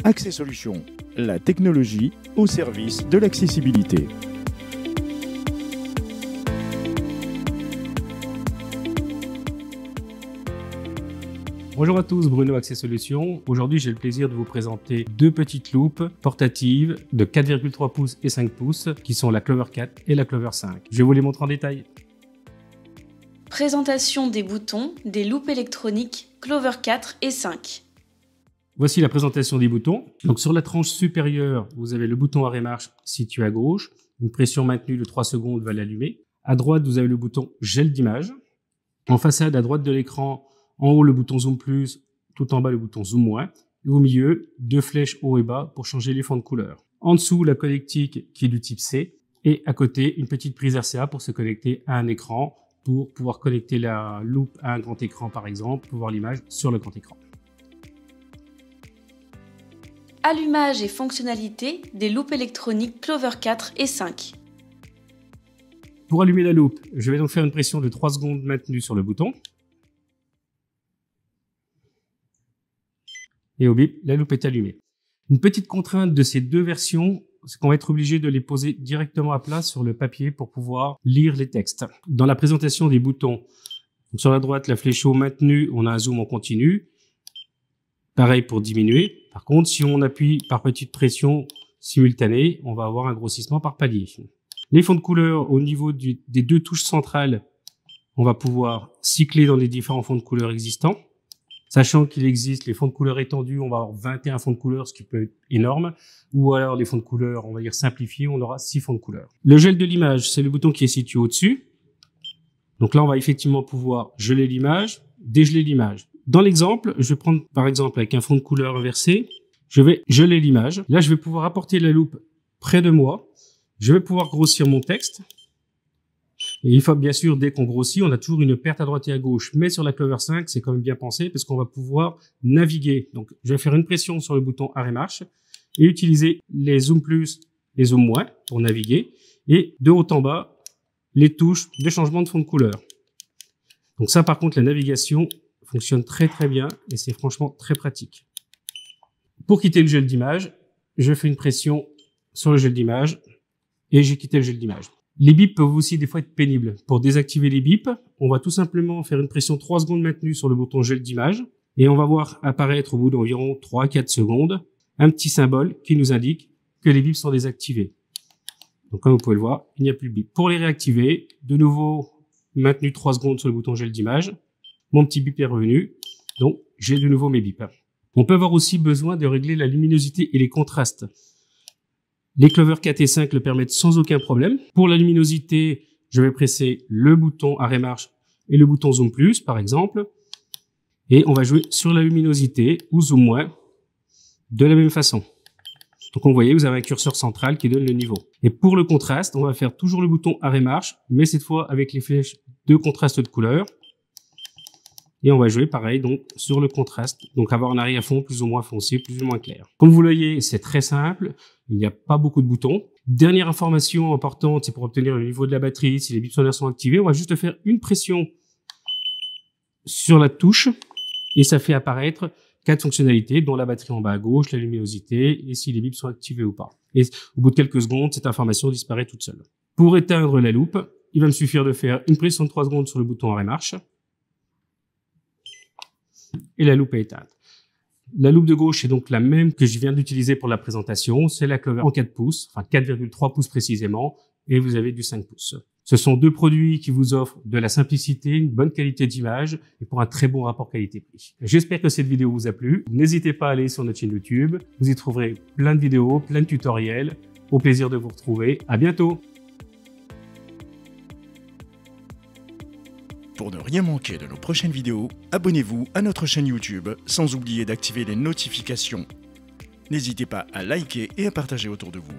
Accès Solutions, la technologie au service de l'accessibilité. Bonjour à tous, Bruno Accès Solutions. Aujourd'hui, j'ai le plaisir de vous présenter deux petites loupes portatives de 4,3 pouces et 5 pouces qui sont la Clover 4 et la Clover 5. Je vais vous les montrer en détail. Présentation des boutons des loupes électroniques Clover 4 et 5. Voici la présentation des boutons. Donc sur la tranche supérieure, vous avez le bouton arrêt-marche situé à gauche. Une pression maintenue de 3 secondes va l'allumer. À droite, vous avez le bouton gel d'image. En façade, à droite de l'écran, en haut, le bouton Zoom Plus, tout en bas, le bouton Zoom Moins. Et au milieu, deux flèches haut et bas pour changer les fonds de couleur. En dessous, la connectique qui est du type C. Et à côté, une petite prise RCA pour se connecter à un écran, pour pouvoir connecter la loupe à un grand écran, par exemple, pour voir l'image sur le grand écran. Allumage et fonctionnalité des loupes électroniques Clover 4 et 5. Pour allumer la loupe, je vais donc faire une pression de 3 secondes maintenue sur le bouton. Et au bip, la loupe est allumée. Une petite contrainte de ces deux versions, c'est qu'on va être obligé de les poser directement à plat sur le papier pour pouvoir lire les textes. Dans la présentation des boutons, donc sur la droite, la flèche haut maintenue, on a un zoom en continu. Pareil pour diminuer. Par contre, si on appuie par petite pression simultanée, on va avoir un grossissement par palier. Les fonds de couleur au niveau des deux touches centrales, on va pouvoir cycler dans les différents fonds de couleur existants. Sachant qu'il existe les fonds de couleur étendus, on va avoir 21 fonds de couleur, ce qui peut être énorme. Ou alors les fonds de couleur, on va dire simplifiés, on aura 6 fonds de couleur. Le gel de l'image, c'est le bouton qui est situé au-dessus. Donc là, on va effectivement pouvoir geler l'image, dégeler l'image. Dans l'exemple, je vais prendre par exemple avec un fond de couleur inversé, je vais geler l'image. Là, je vais pouvoir apporter la loupe près de moi. Je vais pouvoir grossir mon texte. Et il faut bien sûr, dès qu'on grossit, on a toujours une perte à droite et à gauche. Mais sur la Clover 5, c'est quand même bien pensé parce qu'on va pouvoir naviguer. Donc, je vais faire une pression sur le bouton arrêt-marche et utiliser les Zoom Plus et Zoom Moins pour naviguer. Et de haut en bas, les touches de changement de fond de couleur. Donc ça, par contre, la navigation fonctionne très très bien et c'est franchement très pratique. Pour quitter le gel d'image, je fais une pression sur le gel d'image et j'ai quitté le gel d'image. Les bips peuvent aussi des fois être pénibles. Pour désactiver les bips, on va tout simplement faire une pression 3 secondes maintenue sur le bouton gel d'image et on va voir apparaître au bout d'environ 3-4 secondes un petit symbole qui nous indique que les bips sont désactivés. Donc comme vous pouvez le voir, il n'y a plus de bip. Pour les réactiver, de nouveau maintenu 3 secondes sur le bouton gel d'image, mon petit bip est revenu, donc j'ai de nouveau mes bips. On peut avoir aussi besoin de régler la luminosité et les contrastes. Les Clover 4 et 5 le permettent sans aucun problème. Pour la luminosité, je vais presser le bouton arrêt-marche et le bouton Zoom Plus, par exemple. Et on va jouer sur la luminosité ou Zoom Moins de la même façon. Donc, vous voyez, vous avez un curseur central qui donne le niveau. Et pour le contraste, on va faire toujours le bouton arrêt-marche, mais cette fois avec les flèches de contraste de couleur. Et on va jouer pareil donc sur le contraste, donc avoir un arrière-fond plus ou moins foncé, plus ou moins clair. Comme vous le voyez, c'est très simple, il n'y a pas beaucoup de boutons. Dernière information importante, c'est pour obtenir le niveau de la batterie, si les bips sonores sont activés, on va juste faire une pression sur la touche et ça fait apparaître 4 fonctionnalités, dont la batterie en bas à gauche, la luminosité et si les bips sont activés ou pas. Et au bout de quelques secondes, cette information disparaît toute seule. Pour éteindre la loupe, il va me suffire de faire une pression de 3 secondes sur le bouton arrêt-marche. Et la loupe est éteinte. La loupe de gauche est donc la même que je viens d'utiliser pour la présentation. C'est la Clover en 4 pouces, enfin 4,3 pouces précisément, et vous avez du 5 pouces. Ce sont deux produits qui vous offrent de la simplicité, une bonne qualité d'image et pour un très bon rapport qualité-prix. J'espère que cette vidéo vous a plu. N'hésitez pas à aller sur notre chaîne YouTube. Vous y trouverez plein de vidéos, plein de tutoriels. Au plaisir de vous retrouver. À bientôt! Pour ne rien manquer de nos prochaines vidéos, abonnez-vous à notre chaîne YouTube sans oublier d'activer les notifications. N'hésitez pas à liker et à partager autour de vous.